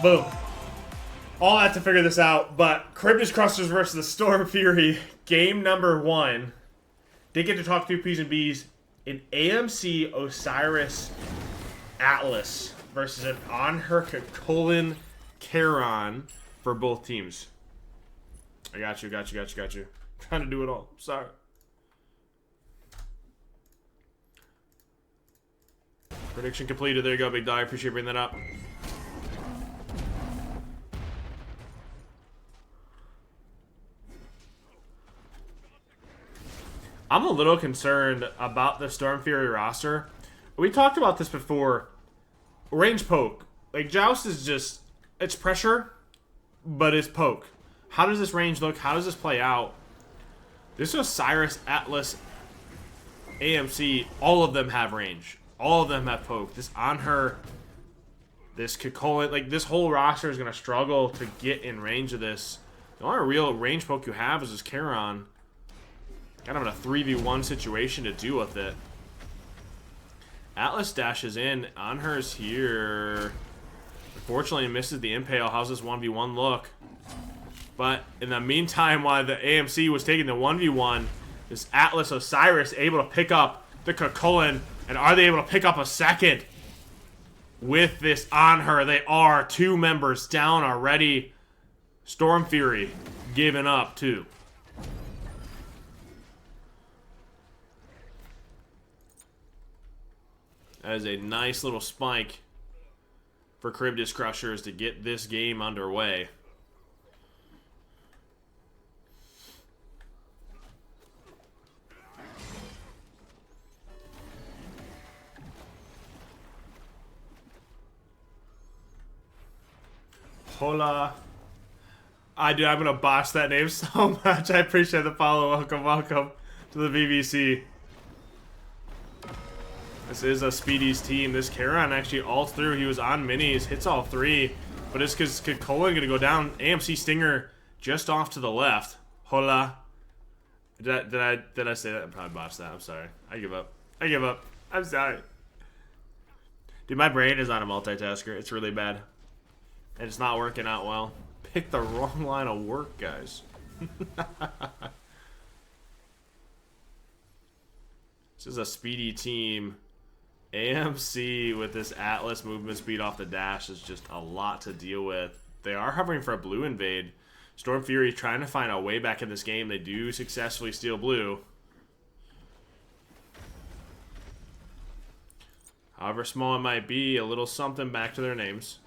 Boom. All that to figure this out, but Charybdis Chrushers versus the Storm Fury, game number 1. Did get to talk to P's and B's in AMC Osiris Atlas versus an On-Her Charon for both teams. I got you. Trying to do it all. Sorry. Prediction completed. There you go, big dog. I appreciate you bringing that up. I'm a little concerned about the Storm Fury roster. We talked about this before. Range poke. Like, Joust is just... It's pressure, but it's poke. How does this range look? How does this play out? This Osiris, Atlas, AMC, all of them have range. All of them have poke. This on her, this Kukulkan, like, this whole roster is going to struggle to get in range of this. The only real range poke you have is this Charon. Kind of in a 3v1 situation to deal with it. Atlas dashes in. On her's here. Unfortunately, misses the impale. How's this 1v1 look? But in the meantime, while the AMC was taking the 1v1, this Atlas Osiris able to pick up the Kukulkan. And are they able to pick up a second with this on her? They are. 2 members down already. Storm Fury giving up too. That is a nice little spike for Charybdis Chrushers to get this game underway. Hola. I'm going to botch that name so much. I appreciate the follow. Welcome to the BBC. This is a Speedy's team. This Charon actually ults through. He was on minis, hits all 3. But it's because Kukulkan going to go down. AMC Stinger just off to the left. Hola. Did I say that? I probably botched that. I'm sorry. I give up. I'm sorry. Dude, my brain is on a multitasker. It's really bad. And it's not working out well. Picked the wrong line of work, guys. This is a Speedy team. AMC with this Atlas movement speed off the dash is just a lot to deal with. They are hovering for a blue invade. Storm Fury trying to find a way back in this game. They do successfully steal blue. However small it might be, a little something back to their names.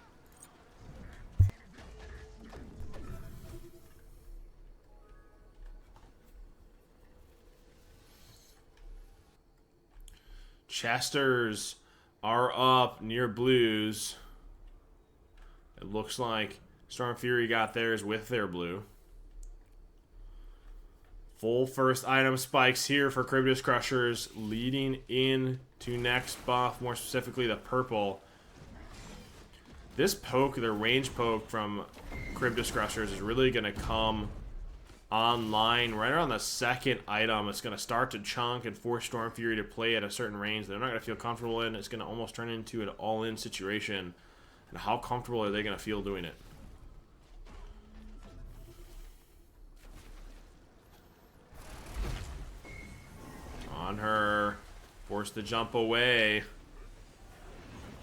Chesters are up near blues. It looks like Storm Fury got theirs with their blue. Full first item spikes here for Charybdis Chrushers, leading in to next buff, more specifically the purple. This poke, their range poke from Charybdis Chrushers, is really going to come online right around the second item. It's going to start to chunk and force Storm Fury to play at a certain range they're not going to feel comfortable in. It's going to almost turn into an all-in situation. And how comfortable are they going to feel doing it? On her. Forced to jump away.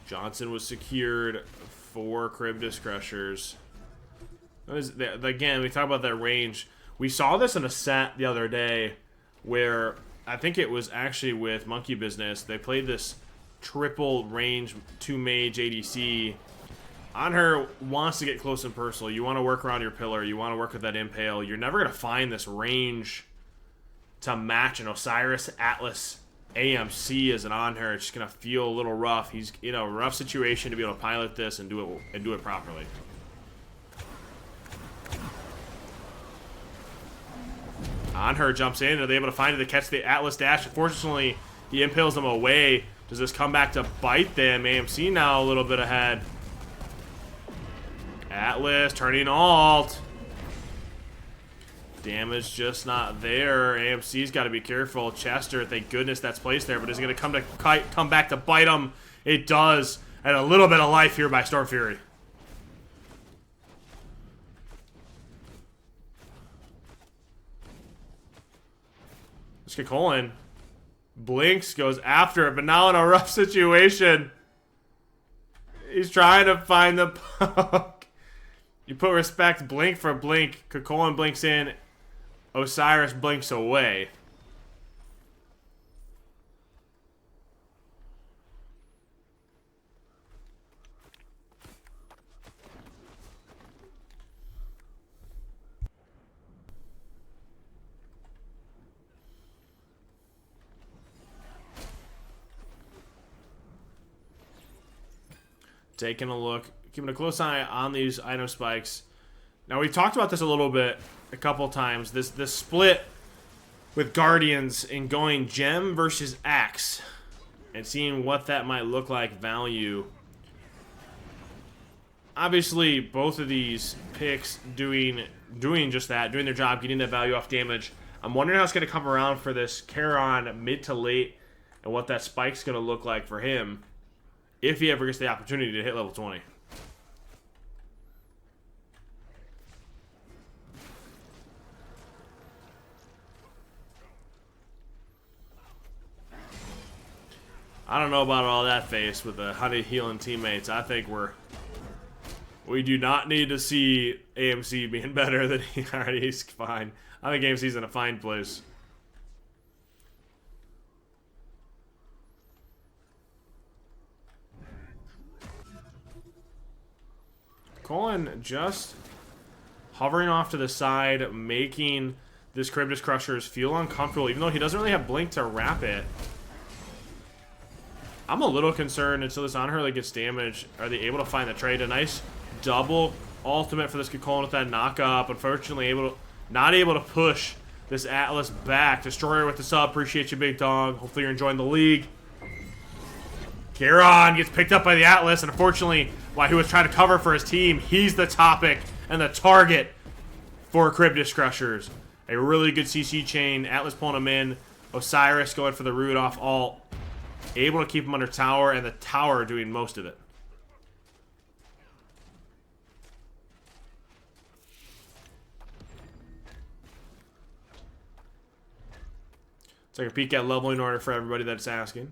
Johnson was secured for Charybdis Chrushers. Again, we talk about that range. We saw this in a set the other day where I think it was actually with Monkey Business. They played this triple range 2 mage ADC. On her wants to get close and personal. You want to work around your pillar. You want to work with that impale. You're never going to find this range to match an Osiris Atlas AMC as an on her. It's just going to feel a little rough. He's in a rough situation to be able to pilot this and do it properly. On her jumps in. Are they able to find it to catch the Atlas dash? Unfortunately, he impales them away. Does this come back to bite them? AMC now a little bit ahead. Atlas turning alt. Damage just not there. AMC's got to be careful. Chester, thank goodness that's placed there, but is it going to come back to bite him? It does. And a little bit of life here by Storm Fury. Skakolin blinks, goes after it, but now in a rough situation. He's trying to find the poke. You put respect, blink for blink. Skakolin blinks in. Osiris blinks away. Taking a look, keeping a close eye on these item spikes. Now, we talked about this a little bit a couple times. This split with Guardians and going gem versus axe and seeing what that might look like value. Obviously, both of these picks doing just that, doing their job, getting that value off damage. I'm wondering how it's going to come around for this Charon mid to late and what that spike's going to look like for him if he ever gets the opportunity to hit level 20. I don't know about all that face with the honey healing teammates. I think we do not need to see AMC being better than he already is. Fine. I think AMC's in a fine place. Colin just hovering off to the side, making this Charybdis Chrushers feel uncomfortable, even though he doesn't really have blink to wrap it. I'm a little concerned until this on-hurler gets damaged. Are they able to find the trade? A nice double ultimate for this Colin with that knock-up. Unfortunately, not able to push this Atlas back. Destroyer with the sub. Appreciate you, big dog. Hopefully you're enjoying the league. Charon gets picked up by the Atlas, and unfortunately, while he was trying to cover for his team, he's the topic and the target for Charybdis Chrushers. A really good CC chain. Atlas pulling him in. Osiris going for the root off ult. Able to keep him under tower, and the tower doing most of it. Take a peek at leveling order for everybody that's asking.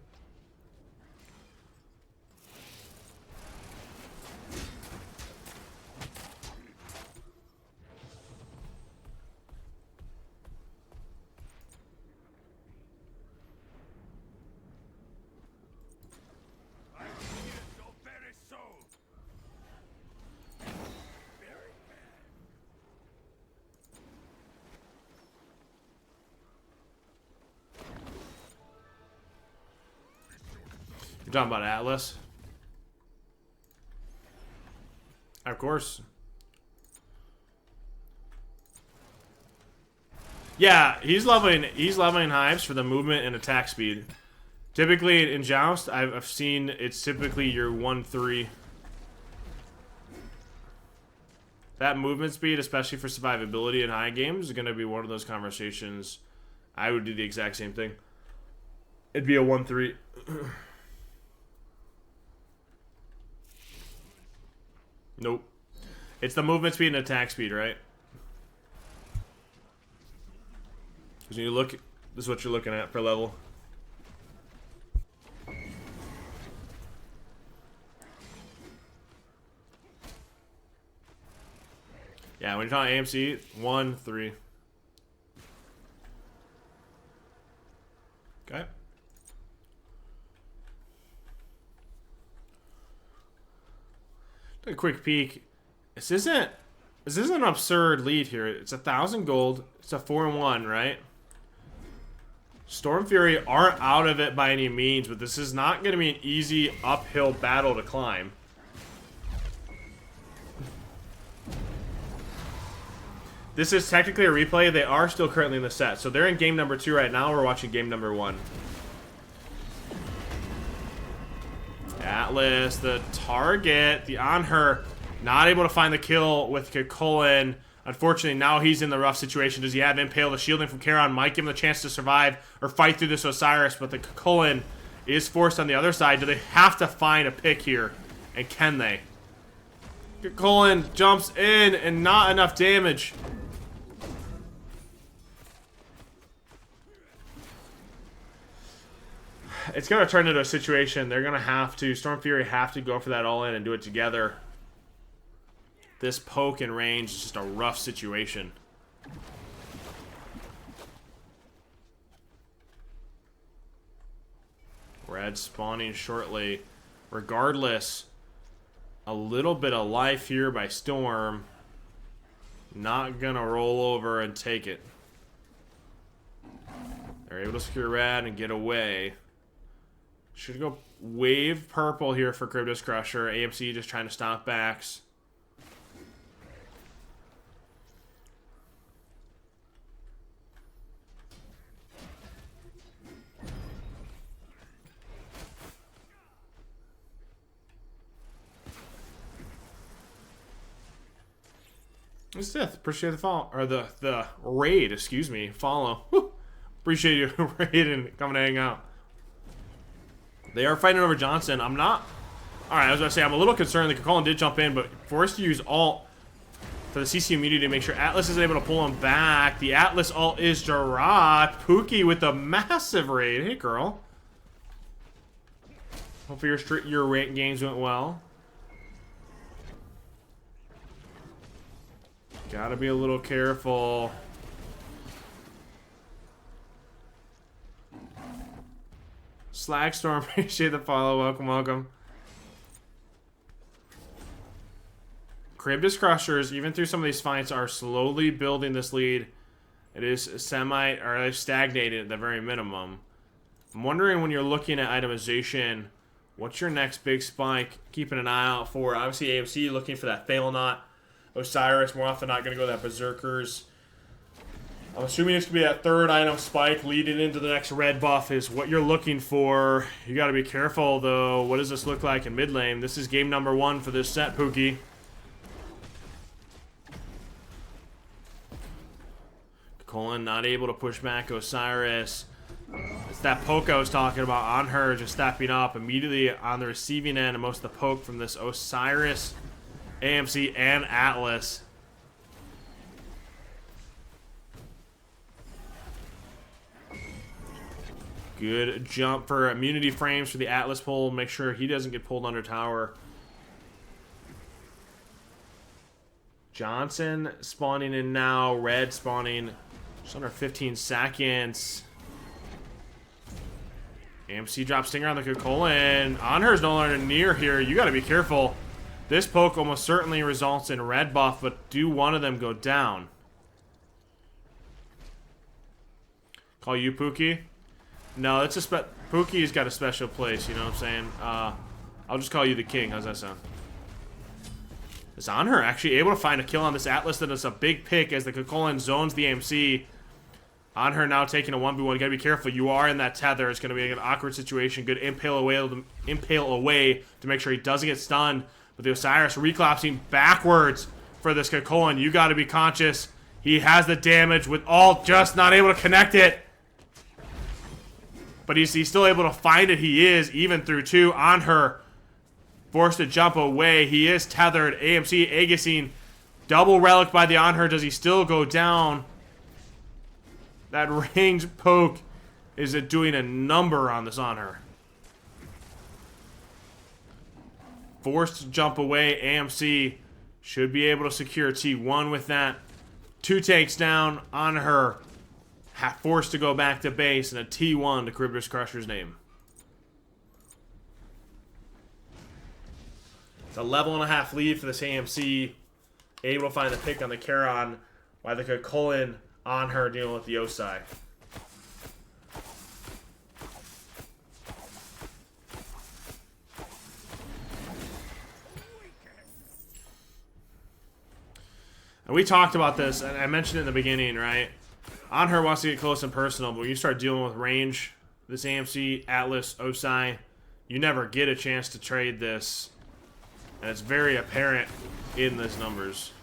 You're talking about Atlas? Of course. Yeah, he's leveling hives for the movement and attack speed. Typically in Joust, I've seen it's typically your 1-3. That movement speed, especially for survivability in high games, is going to be one of those conversations. I would do the exact same thing. It'd be a 1-3. Nope. It's the movement speed and attack speed, right? Because when you look, this is what you're looking at per level. Yeah, when you're talking AMC, 1-3. Okay. Take a quick peek. This isn't an absurd lead here. It's 1,000 gold. It's a 4-1, right? Storm Fury aren't out of it by any means, but this is not going to be an easy uphill battle to climb. This is technically a replay. They are still currently in the set. So they're in game number 2 right now. We're watching game number 1. Atlas, the target, the on her, not able to find the kill with Colin. Unfortunately, now he's in the rough situation. Does he have Impale? The shielding from Charon might give him the chance to survive or fight through this Osiris, but the Colin is forced on the other side. Do they have to find a pick here? And can they? Colin jumps in and not enough damage. it's going to turn into a situation. They're going to have to, Storm Fury have to go for that all in and do it together. This poke in range is just a rough situation. Red spawning shortly. Regardless, a little bit of life here by Storm. Not going to roll over and take it. They're able to secure red and get away. Should go wave purple here for Charybdis Crusher. AMC just trying to stop backs. Sith, appreciate the follow, or the raid, excuse me, follow. Woo. Appreciate you raiding, coming to hang out. They are fighting over Johnson. I'm not. Alright, I was going to say, I'm a little concerned that Kakolan did jump in, but forced to use alt for the CC immunity to make sure Atlas is able to pull him back. The Atlas alt is Gerard. Pookie with the massive raid. Hey, girl. Hopefully your games went well. Gotta be a little careful. Slagstorm, appreciate the follow. Welcome, welcome. Charybdis Crushers, even through some of these fights, are slowly building this lead. It is or stagnated at the very minimum. I'm wondering when you're looking at itemization, what's your next big spike? Keeping an eye out for, obviously, AMC looking for that fail knot. Osiris, more often not going to go that Berserkers. I'm assuming it's going to be that third item spike leading into the next red buff is what you're looking for. You got to be careful, though. What does this look like in mid lane? This is game number 1 for this set, Pookie. Colin not able to push back Osiris. It's that poke I was talking about on her, just stepping up immediately on the receiving end, and most of the poke from this Osiris, AMC, and Atlas. Good jump for immunity frames for the Atlas pull. Make sure he doesn't get pulled under tower. Johnson spawning in now. Red spawning just under 15 seconds. AMC drops Stinger on the Kakolan. Anher's no longer near here. You got to be careful. This poke almost certainly results in red buff, but do one of them go down? Call you Pookie? No, that's a Pookie's got a special place, you know what I'm saying? I'll just call you the king. How's that sound? Is Anher actually able to find a kill on this Atlas? That is a big pick as the Kakolan zones the AMC. Anher now taking a 1v1. You gotta be careful. You are in that tether. It's gonna be an awkward situation. Good impale away to make sure he doesn't get stunned. But the Osiris recollapsing backwards for this Kakolan. You gotta be conscious. He has the damage with all, just not able to connect it. But he's still able to find it. He is, even through 2. Anher forced to jump away. He is tethered. AMC Aegusine double relic by the Anher. Does he still go down? That range poke is it doing a number on this Anher. Forced to jump away. AMC should be able to secure T1 with that. 2 takes down. Anher forced to go back to base, and a T1 to Charybdis Crusher's name. It's a level and a half lead for this AMC. Able to find the pick on the Charon while the Kakolan on her dealing with the Osai. And we talked about this, and I mentioned it in the beginning, right? Anher wants to get close and personal, but when you start dealing with range, this AMC, Atlas, Osai, you never get a chance to trade this. And it's very apparent in these numbers.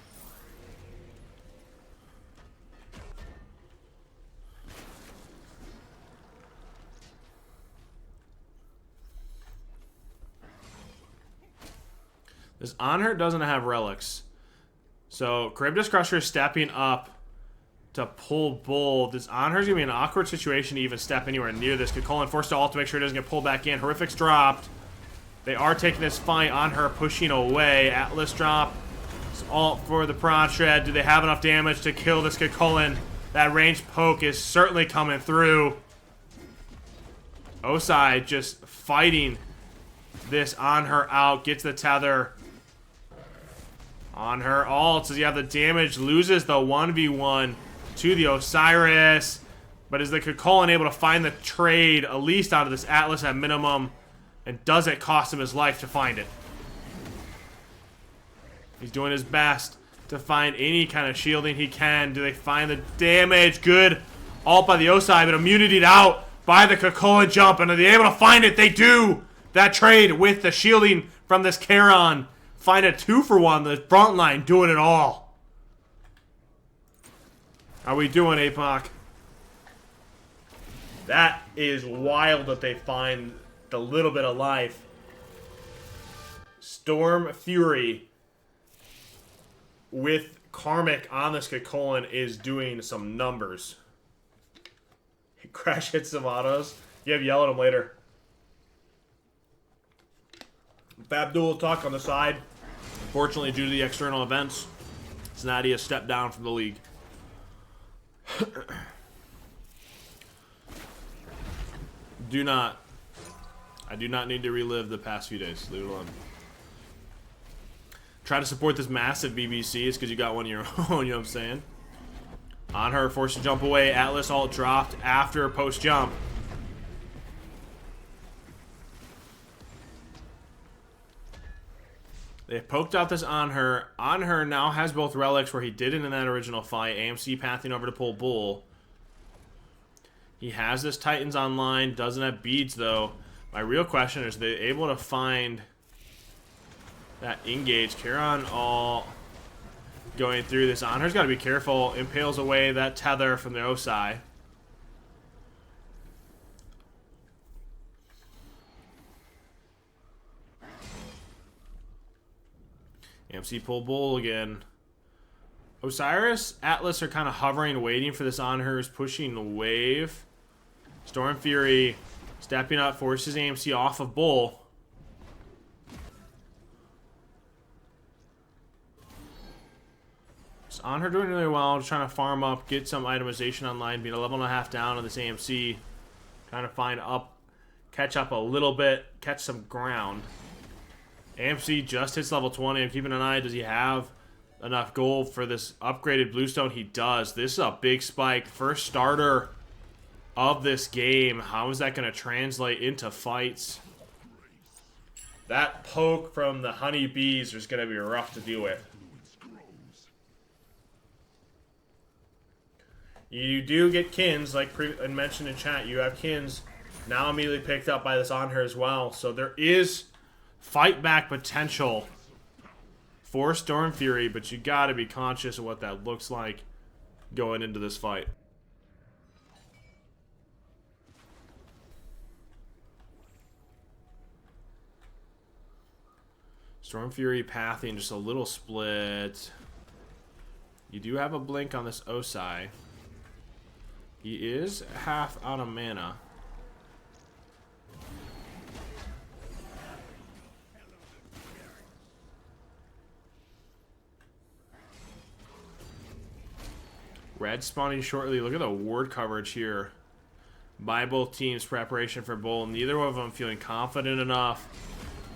This Anher doesn't have relics. So Charybdis Crusher is stepping up to pull Bull. This Anher's gonna be an awkward situation to even step anywhere near this. Colin forced to ult to make sure he doesn't get pulled back in. Horrific's dropped. They are taking this fight. Anher pushing away. Atlas drop. Ult for the Prawn Shred. Do they have enough damage to kill this Colin? That ranged poke is certainly coming through. Osai just fighting this Anher out. Gets the tether. Anher ults. Does he have the damage? Loses the 1v1 to the Osiris. But is the Colin able to find the trade, at least out of this Atlas at minimum? And does it cost him his life to find it? He's doing his best to find any kind of shielding he can. Do they find the damage? Good ult by the Osai, but immunity'd out by the Colin jump. And are they able to find it? They do! That trade with the shielding from this Charon. Find a 2-for-1. The front line doing it all. How we doing, APOC? That is wild that they find the little bit of life. Storm Fury with Karmic on this Colin is doing some numbers. Crash hits some autos. You have yell at him later. Fabdul talk on the side. Unfortunately, due to the external events, Snotty has stepped down from the league. I do not need to relive the past few days. Leave it alone. Try to support this massive BBC. It's because you got one of your own, you know what I'm saying? Anher forced to jump away. Atlas ult dropped after post jump. They poked out this Anher. Anher now has both relics where he didn't in that original fight. AMC pathing over to pull Bull. He has this Titans online. Doesn't have beads though. My real question is, are they able to find that engage? Charon all going through this. Anher's got to be careful. Impales away that tether from the Osai. AMC pull Bull again. Osiris, Atlas are kind of hovering, waiting for this Anher's pushing the wave. Storm Fury stepping up, forces AMC off of Bull. So Anher doing really well, trying to farm up, get some itemization online, being a level and a half down on this AMC. Trying to find up, catch up a little bit, catch some ground. AMC just hits level 20. I'm keeping an eye. Does he have enough gold for this upgraded bluestone? He does. This is a big spike. First starter of this game. How is that going to translate into fights? That poke from the honeybees is going to be rough to deal with. You do get kins, like I mentioned in chat. You have kins now immediately picked up by this Anher as well. So there is fight back potential for Storm Fury, but you got to be conscious of what that looks like going into this fight. Storm Fury pathing just a little split. You do have a blink on this Osai. He is half out of mana. Red spawning shortly. Look at the ward coverage here by both teams. Preparation for Bull. Neither of them feeling confident enough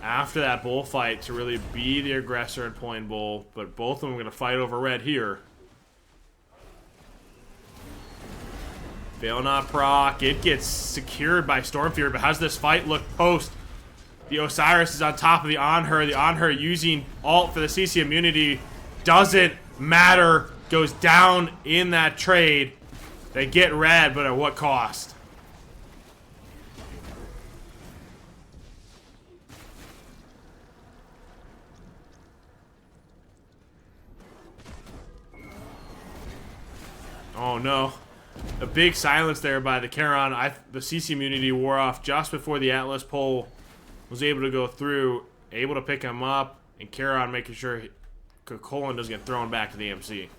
after that bullfight to really be the aggressor in pulling Bull. But both of them are going to fight over red here. Fail not proc. It gets secured by Storm Fury. But how's this fight look post? The Osiris is on top of the Anher. The Anher using ult for the CC immunity. Doesn't matter. Goes down in that trade. They get red, but at what cost? Oh no. A big silence there by the Charon. The CC immunity wore off just before the Atlas pull was able to go through. Able to pick him up. And Charon making sure Colin doesn't get thrown back to the MC.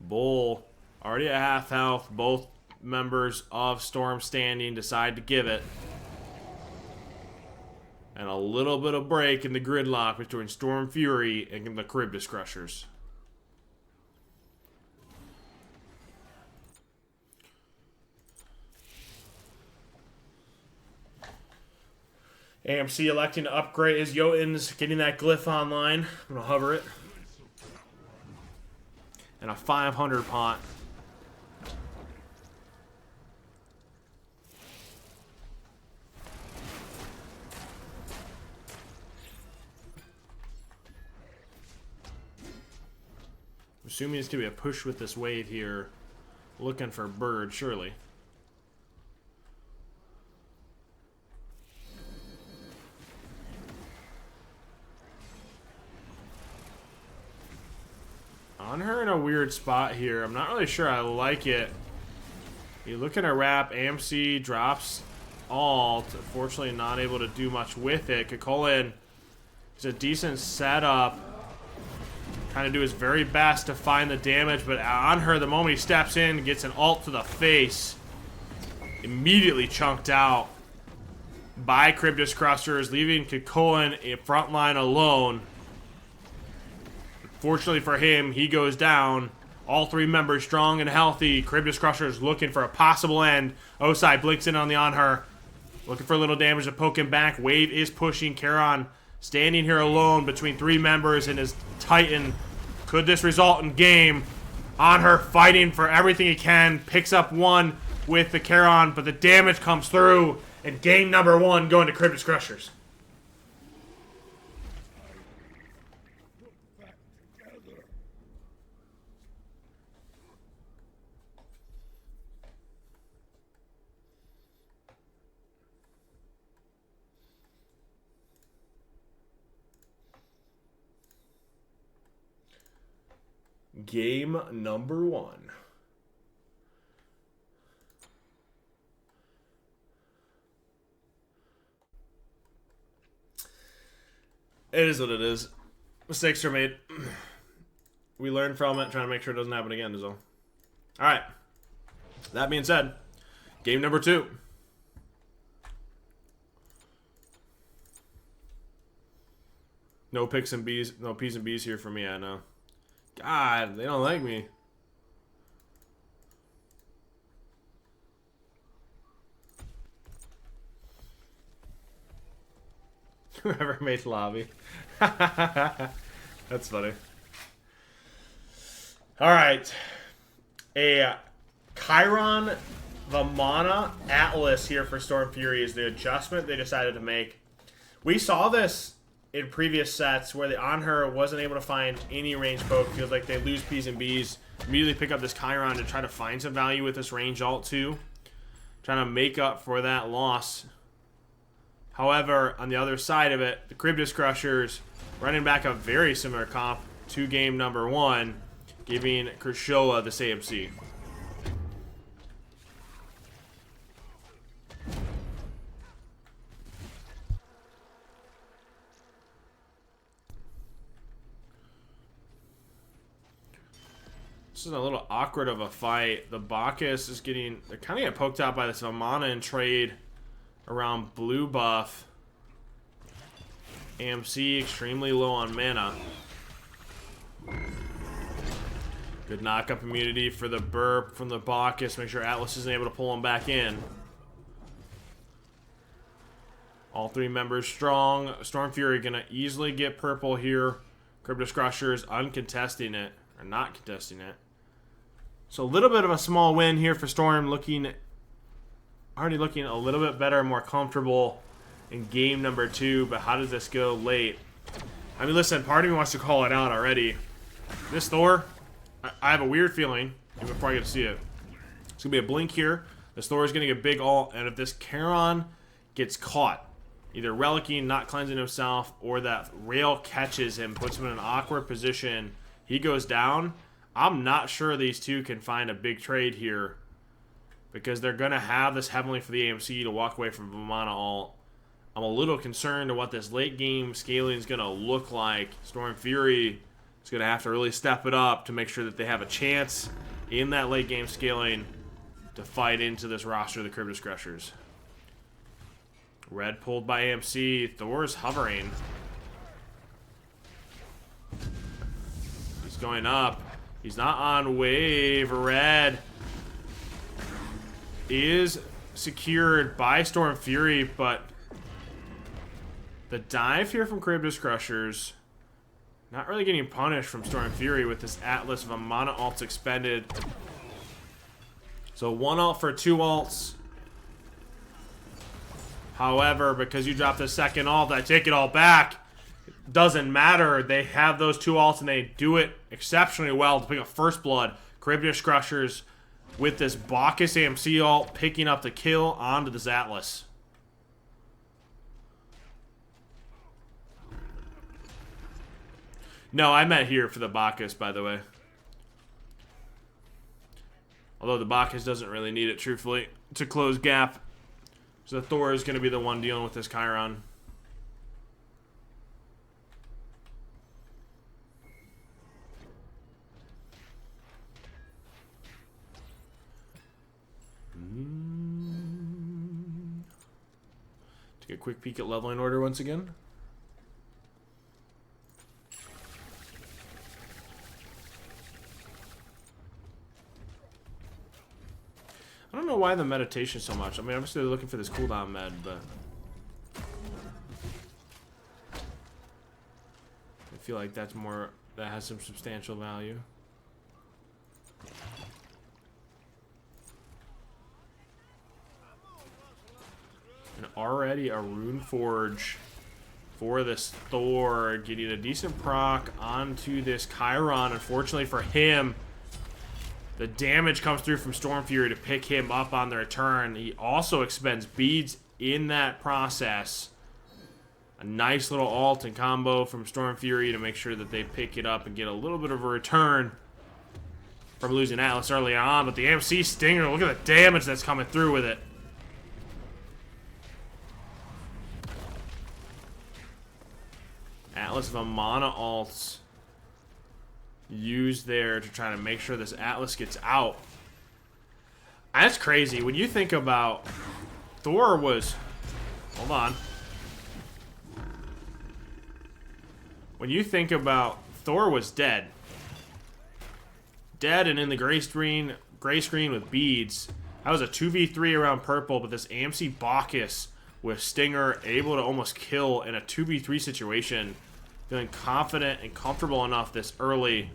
Bull already at half health. Both members of Storm standing decide to give it. And a little bit of break in the gridlock between Storm Fury and the Charybdis Crushers. AMC electing to upgrade his Jotuns, getting that glyph online. I'm going to hover it. And a 500 pot. Assuming it's going to be a push with this wave here. Looking for bird, surely. On her in a weird spot here. I'm not really sure I like it. You're looking to wrap. AMC drops alt. Unfortunately, not able to do much with it. Kukulin is a decent setup. Trying to do his very best to find the damage, but on her, the moment he steps in, gets an alt to the face. Immediately chunked out by Charybdis Crushers, leaving Kukulin in front line alone. Fortunately for him, he goes down. All three members strong and healthy. Charybdis Crushers looking for a possible end. Osai blinks in on the on her. Looking for a little damage to poke him back. Wave is pushing. Charon standing here alone between three members and his Titan. Could this result in game? On her fighting for everything he can. Picks up one with the Charon, but the damage comes through. And game number one going to Charybdis Crushers. Game number one. It is what it is. Mistakes are made. We learn from it, trying to make sure it doesn't happen again is all. Alright. That being said, game number two. No picks and B's, no P's and B's here for me, I know. God, they don't like me. Whoever made lobby. That's funny. Alright. A Chiron Vamana Atlas here for Storm Fury is the adjustment they decided to make. We saw this in previous sets where the on her wasn't able to find any range poke. Feels like they lose P's and B's. Immediately pick up this Chiron to try to find some value with this range alt too. Trying to make up for that loss. However, on the other side of it, the Charybdis Crushers running back a very similar comp to game number one, giving Kershoa this AMC. This is a little awkward of a fight. The Bacchus is getting... They're kind of getting poked out by this Vamana in trade around blue buff. AMC extremely low on mana. Good knock-up immunity for the burp from the Bacchus. Make sure Atlas isn't able to pull him back in. All three members strong. Storm Fury gonna easily get purple here. Charybdis Crushers uncontesting it. Or not contesting it. So a little bit of a small win here for Storm, already looking a little bit better, more comfortable in game number two. But how does this go late? I mean, listen, part of me wants to call it out already. This Thor, I have a weird feeling, even before I get to see it. It's going to be a blink here. This Thor is going to get big ult, and if this Charon gets caught, either relicking, not cleansing himself, or that rail catches him, puts him in an awkward position, he goes down. I'm not sure these two can find a big trade here because they're going to have this heavily for the AMC to walk away from Vamana ult. I'm a little concerned to what this late game scaling is going to look like. Storm Fury is going to have to really step it up to make sure that they have a chance in that late game scaling to fight into this roster of the Charybdis Crushers. Red pulled by AMC. Thor's hovering. He's going up. He's not on wave. Red is secured by Storm Fury, but the dive here from Charybdis Crushers not really getting punished from Storm Fury with this Atlas of a mono ult expended. So 1 ult for 2 ults. However, because you dropped the second ult, I take it all back. It doesn't matter. They have those 2 ults and they do it exceptionally well to pick up first blood. Charybdis Crushers with this Bacchus AMC ult picking up the kill onto this Atlas. No, I meant here for the Bacchus, by the way. Although the Bacchus doesn't really need it, truthfully, to close gap. So Thor is going to be the one dealing with this Chiron. Take a quick peek at leveling order once again. I don't know why the meditation so much. I mean, obviously they're looking for this cooldown med, but I feel like that's more, that has some substantial value. And already a Rune Forge for this Thor, getting a decent proc onto this Chiron. Unfortunately for him, the damage comes through from Storm Fury to pick him up on the return. He also expends beads in that process. A nice little ult and combo from Storm Fury to make sure that they pick it up and get a little bit of a return from losing Atlas early on. But the MC Stinger, look at the damage that's coming through with it. Atlas of a mono ults used there to try to make sure this Atlas gets out. That's crazy. When you think about Thor was... Hold on. When you think about Thor was dead. Dead and in the gray screen with beads. That was a 2v3 around purple, but this AMC Bacchus with Stinger able to almost kill in a 2v3 situation. Feeling confident and comfortable enough this early.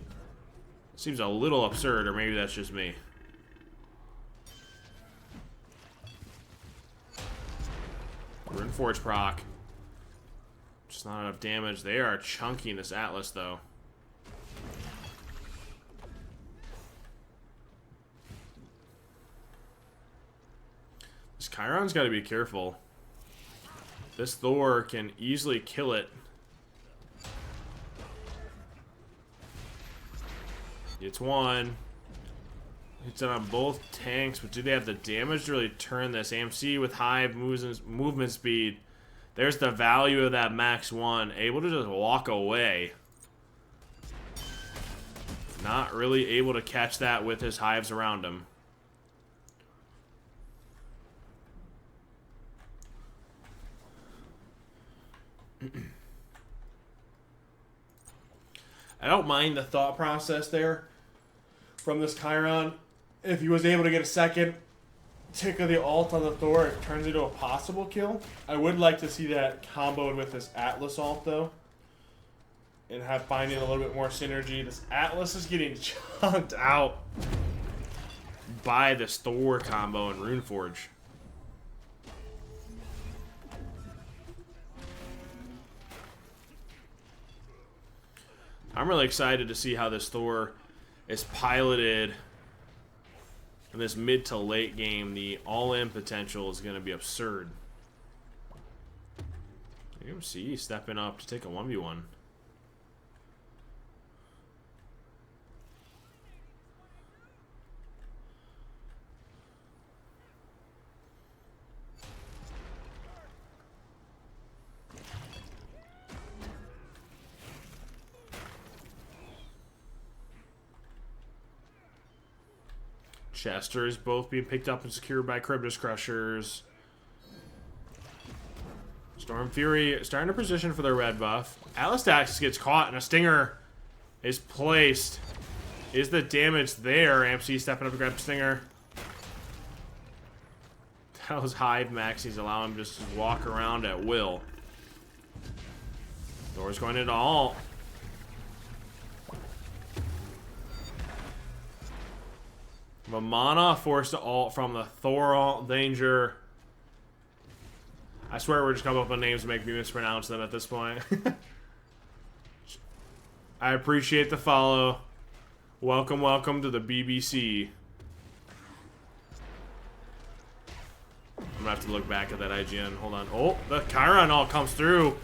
Seems a little absurd, or maybe that's just me. Rune Forge proc. Just not enough damage. They are chunking this Atlas, though. This Chiron's got to be careful. This Thor can easily kill it. It's one. Hits it on both tanks, but do they have the damage to really turn this? AMC with high movement speed. There's the value of that max 1. Able to just walk away. Not really able to catch that with his hives around him. I don't mind the thought process there from this Chiron. If he was able to get a second tick of the ult on the Thor, it turns into a possible kill. I would like to see that comboed with this Atlas ult, though, and have finding a little bit more synergy. This Atlas is getting chunked out by this Thor combo in Rune Forge. I'm really excited to see how this Thor is piloted in this mid to late game. The all-in potential is going to be absurd. AMC stepping up to take a 1v1. Chesters both being picked up and secured by Charybdis Crushers. Storm Fury starting to position for their red buff. Atlas Dax gets caught and a stinger is placed. Is the damage there? AMC stepping up to grab the stinger. That was Hive Maxis, allowing him just to walk around at will. Thor's going into alt. Vamana forced to alt from the Thor alt danger. I swear we're just coming up with names to make me mispronounce them at this point. I appreciate the follow. Welcome, welcome to the BBC. I'm gonna have to look back at that IGN. Hold on. Oh, the Chiron all comes through.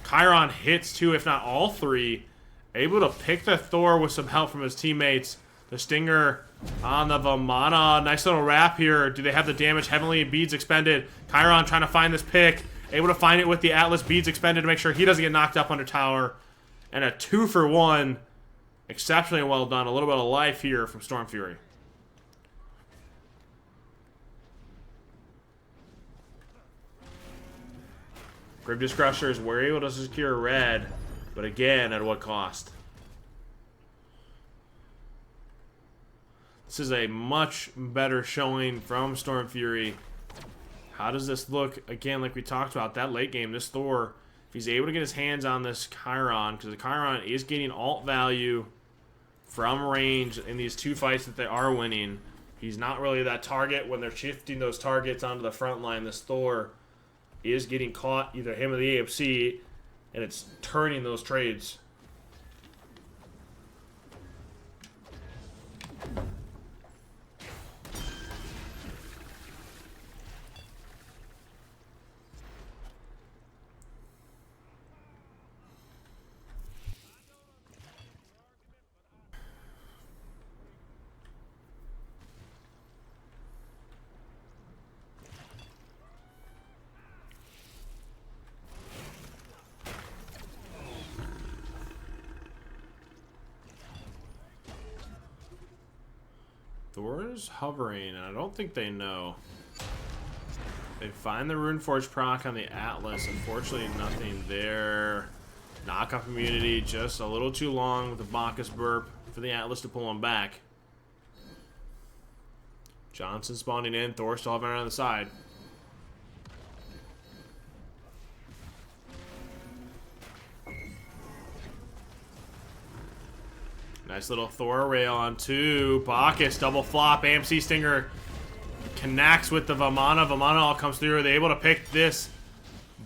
Chiron hits two, if not all three. Able to pick the Thor with some help from his teammates. The Stinger on the Vamana. Nice little wrap here. Do they have the damage? Heavenly Beads expended. Chiron trying to find this pick. Able to find it with the Atlas Beads expended to make sure he doesn't get knocked up under tower. And a 2-for-1. Exceptionally well done. A little bit of life here from Storm Fury. Charybdis Crushers were able to secure red, but again, at what cost? This is a much better showing from Storm Fury. How does this look? Again, like we talked about, that late game, this Thor, if he's able to get his hands on this Chiron, because the Chiron is getting alt value from range in these two fights that they are winning. He's not really that target when they're shifting those targets onto the front line. This Thor is getting caught, either him or the AFC, and it's turning those trades. Thor's hovering, and I don't think they know. They find the Runeforge proc on the Atlas. Unfortunately, nothing there. Knockoff immunity, just a little too long with the Bacchus burp for the Atlas to pull him back. Johnson spawning in. Thor still hovering on the side. Nice little Thor rail on two. Bacchus, double flop. AMC Stinger connects with the Vamana. Vamana all comes through. Are they able to pick this?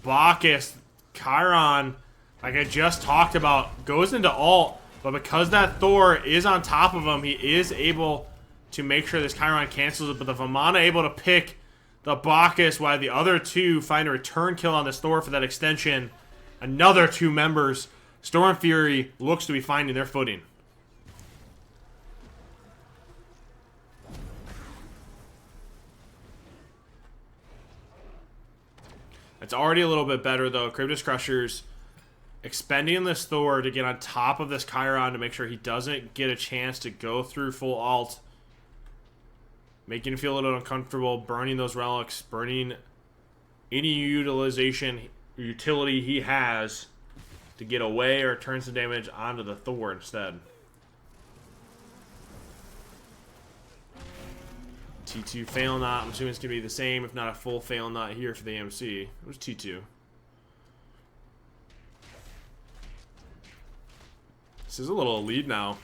Bacchus, Chiron, like I just talked about, goes into alt. But because that Thor is on top of him, he is able to make sure this Chiron cancels it. But the Vamana able to pick the Bacchus while the other two find a return kill on this Thor for that extension. Another two members. Storm Fury looks to be finding their footing. It's already a little bit better, though. Charybdis Crushers expending this Thor to get on top of this Chiron to make sure he doesn't get a chance to go through full alt. Making him feel a little uncomfortable, burning those relics, burning any utility he has to get away or turn some damage onto the Thor instead. T2 fail knot. I'm assuming it's going to be the same, if not a full fail knot here for the AMC. It was T2. This is a little lead now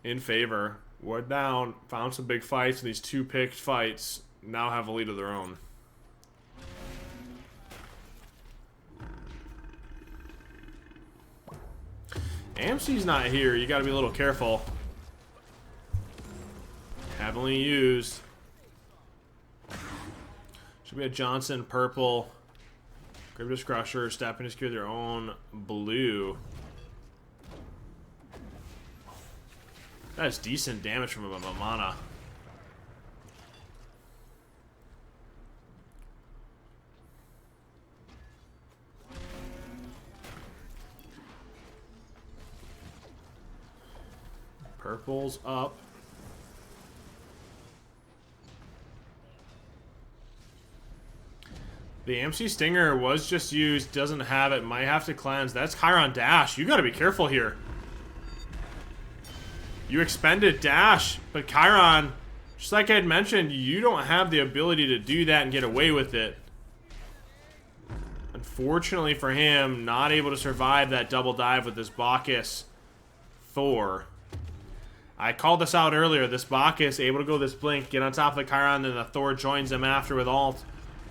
in favor. Wood down, found some big fights, and these two picked fights now have a lead of their own. AMC's not here. You got to be a little careful. Heavily used. Should be a Johnson purple. Charybdis Crusher stepping to secure their own blue. That is decent damage from a Vamana. Purple's up. The MC Stinger was just used, doesn't have it, might have to cleanse. That's Chiron Dash. You gotta be careful here. You expended Dash, but Chiron, just like I had mentioned, you don't have the ability to do that and get away with it. Unfortunately for him, not able to survive that double dive with this Bacchus Thor. I called this out earlier. This Bacchus able to go this blink, get on top of the Chiron, then the Thor joins him after with ult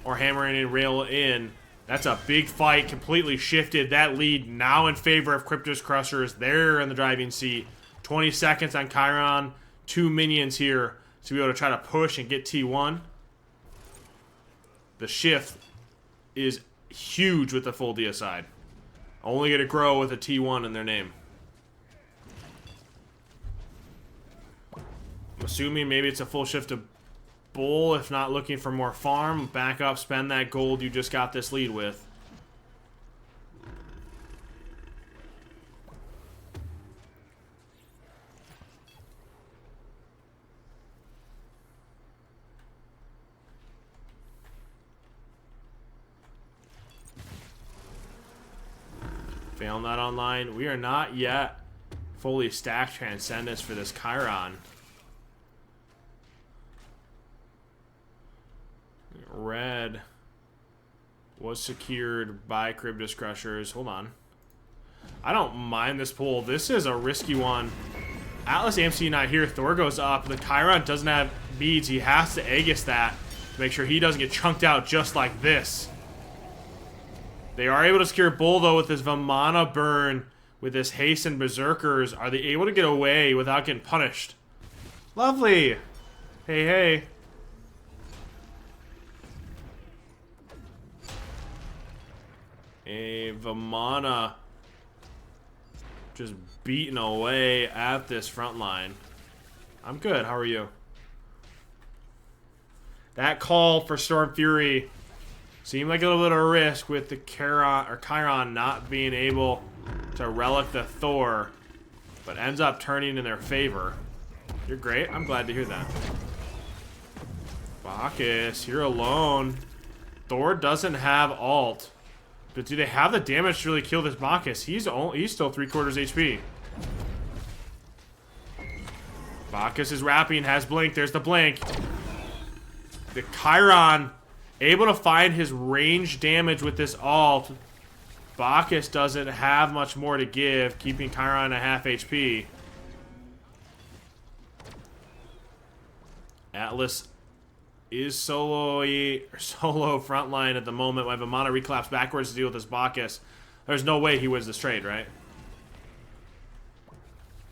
or hammering and rail in. That's a big fight, completely shifted. That lead now in favor of Chrushers. They're in the driving seat. 20 seconds on Chiron. 2 minions here to be able to try to push and get T1. The shift is huge with the full deicide. Only going to grow with a T1 in their name. I'm assuming maybe it's a full shift to Bull, if not looking for more farm. Back up, spend that gold you just got this lead with. Failing that online. We are not yet fully stacked Transcendence for this Chiron. Red was secured by Charybdis Chrushers. Hold on. I don't mind this pull. This is a risky one. Atlas AMC not here. Thor goes up. The Chiron doesn't have beads. He has to Aegis that to make sure he doesn't get chunked out just like this. They are able to secure Bull, though, with this Vamana burn, with this haste and Berserkers. Are they able to get away without getting punished? Lovely. Hey, hey. A Vamana just beating away at this front line. I'm good. How are you? That call for Storm Fury seemed like a little bit of risk with the Chiron not being able to relic the Thor, but ends up turning in their favor. You're great. I'm glad to hear that. Bacchus, you're alone. Thor doesn't have ult. But do they have the damage to really kill this Bacchus? He's still 3/4 HP. Bacchus is wrapping, has blink. There's the blink. The Chiron able to find his range damage with this ult. Bacchus doesn't have much more to give, keeping Chiron at half HP. Atlas is solo frontline at the moment. When Vamana reclaps backwards to deal with this Bacchus, there's no way he wins this trade, right?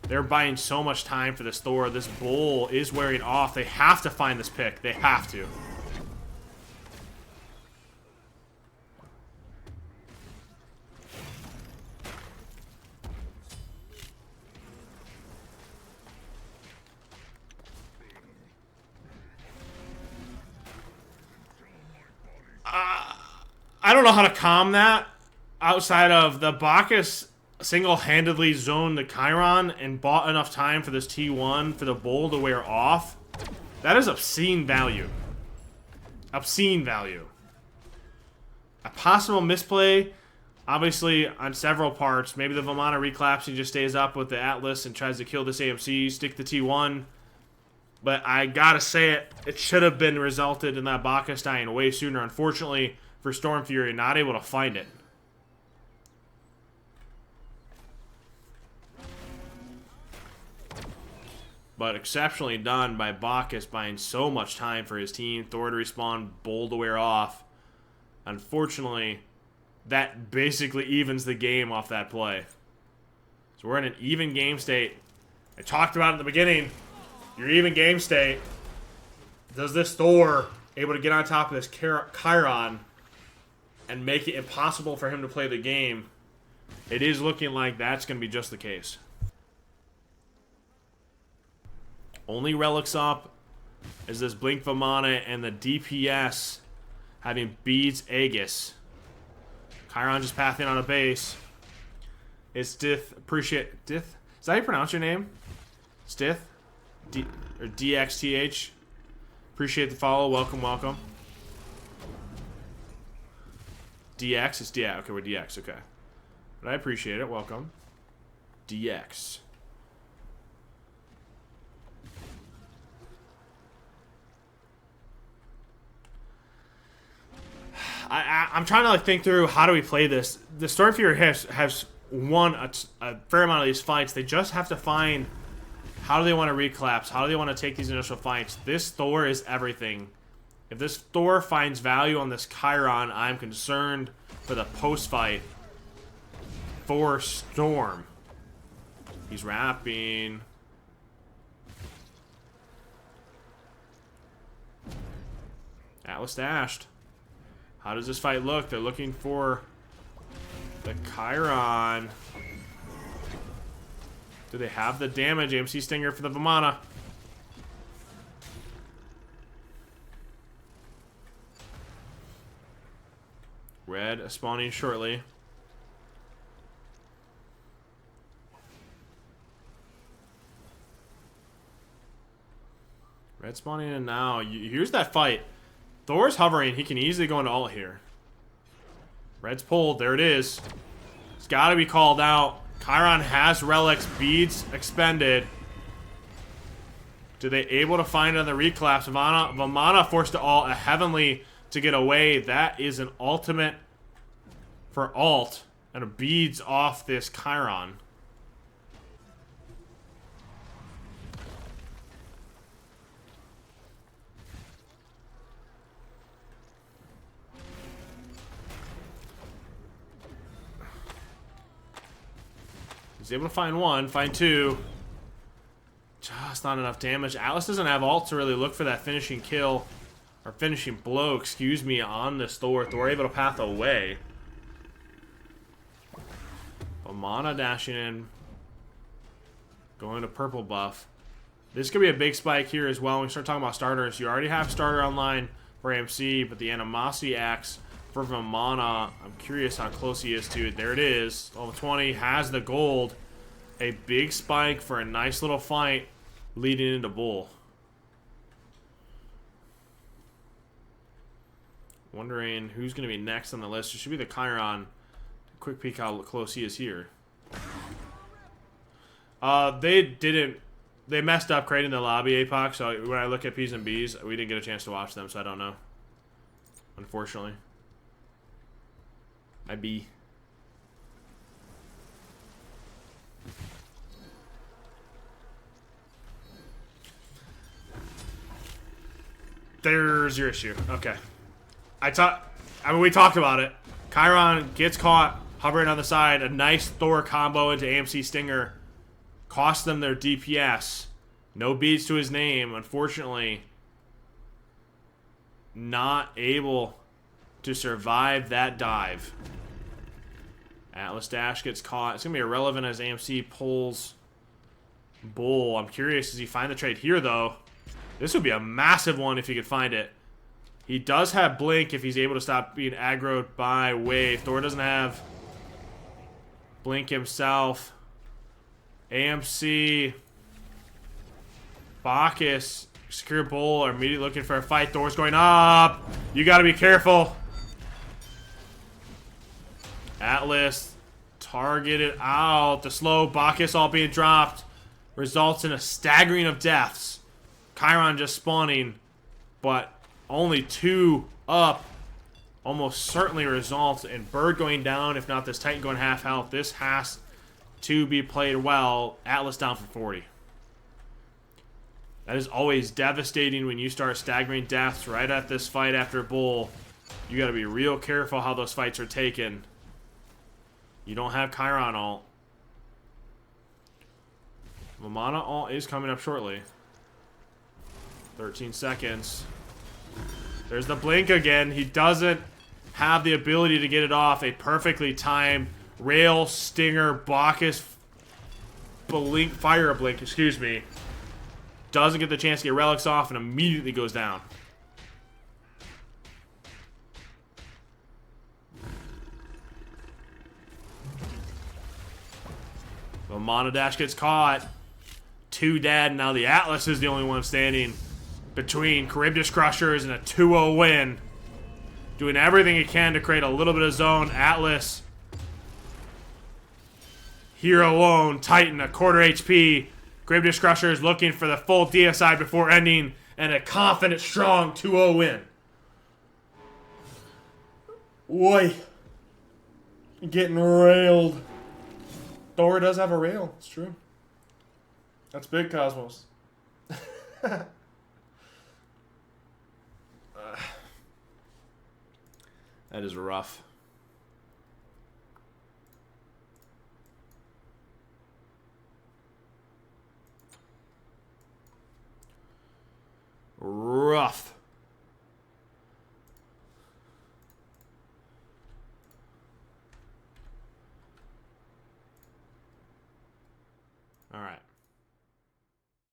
They're buying so much time for this Thor. This Bull is wearing off. They have to find this pick. They have to. I don't know how to calm that outside of the Bacchus single-handedly zoned the Chiron and bought enough time for this T1 for the Bull to wear off. That is obscene value. Obscene value. A possible misplay, obviously, on several parts. Maybe the Vamana reclaps just stays up with the Atlas and tries to kill this AMC, stick the T1. But I gotta say it should have been resulted in that Bacchus dying way sooner. Unfortunately, for Storm Fury, not able to find it. But exceptionally done by Bacchus, buying so much time for his team. Thor to respawn, Bull to wear off. Unfortunately, that basically evens the game off that play. So we're in an even game state. I talked about it at the beginning. Your even game state. Does this Thor able to get on top of this Chiron and make it impossible for him to play the game? It is looking like that's going to be just the case. Only relics up is this Blink Vamana and the DPS having beads Aegis. Chiron just pathing on a base. It's Dith. Appreciate Dith. Is that how you pronounce your name? Stith? Or DXTH? Appreciate the follow. Welcome, welcome. DX? It's DX. Okay, we're DX. Okay. But I appreciate it. Welcome. DX. I'm trying to like think through how do we play this. The Stormfury has won a fair amount of these fights. They just have to find how do they want to recollapse. How do they want to take these initial fights? This Thor is everything. If this Thor finds value on this Chiron, I'm concerned for the post-fight for Storm. He's wrapping. Atlas dashed. How does this fight look? They're looking for the Chiron. Do they have the damage? AMC Stinger for the Vamana. Red spawning shortly. Red spawning in now. Here's that fight. Thor's hovering. He can easily go into ult here. Red's pulled. There it is. It's got to be called out. Chiron has relics. Beads expended. Do they able to find on the recollapse? Vamana forced to ult. A Heavenly to get away. That is an ultimate for ult. And a beads off this Chiron. He's able to find one, find two. Just not enough damage. Atlas doesn't have ult to really look for that finishing kill. Or finishing blow, excuse me, on this Thor. Thor able to path away. Vamana dashing in. Going to purple buff. This could be a big spike here as well when we start talking about starters. You already have starter online for AMC, but the Animosity Axe for Vamana, I'm curious how close he is to it. There it is. Level 20 has the gold. A big spike for a nice little fight leading into Bull. Wondering who's going to be next on the list. It should be the Chiron. Quick peek how close he is here. They messed up creating the lobby, APOC, so when I look at P's and B's, we didn't get a chance to watch them, so I don't know. Unfortunately. I B. There's your issue. Okay. We talked about it. Chiron gets caught hovering on the side. A nice Thor combo into AMC Stinger. Cost them their DPS. No beads to his name. Unfortunately, not able to survive that dive. Atlas Dash gets caught. It's going to be irrelevant as AMC pulls Bull. I'm curious, does he find the trade here, though? This would be a massive one if he could find it. He does have Blink if he's able to stop being aggroed by Wave. Thor doesn't have Blink himself. AMC, Bacchus, Secure Bull are immediately looking for a fight. Thor's going up. You got to be careful. Atlas targeted out. The slow Bacchus all being dropped results in a staggering of deaths. Chiron just spawning, but only 2 up almost certainly results in Bird going down, if not this Titan going half health. This has to be played well. Atlas down for 40. That is always devastating when you start staggering deaths right at this fight after Bull. You got to be real careful how those fights are taken. You don't have Chiron ult. Vamana ult is coming up shortly. 13 seconds. There's the blink again. He doesn't have the ability to get it off. A perfectly timed Rail Stinger Bacchus blink, fire blink, excuse me. Doesn't get the chance to get relics off and immediately goes down. Vamana Dash gets caught. 2 dead. Now the Atlas is the only one standing between Charybdis Chrushers and a 2-0 win. doing everything he can to create a little bit of zone. Atlas here alone. Titan, a quarter HP. Charybdis Chrushers looking for the full DSI before ending, and a confident, strong 2-0 win. Boy. Getting railed. Thor does have a rail. It's true. That's big, Cosmos. That is rough. Rough. All right.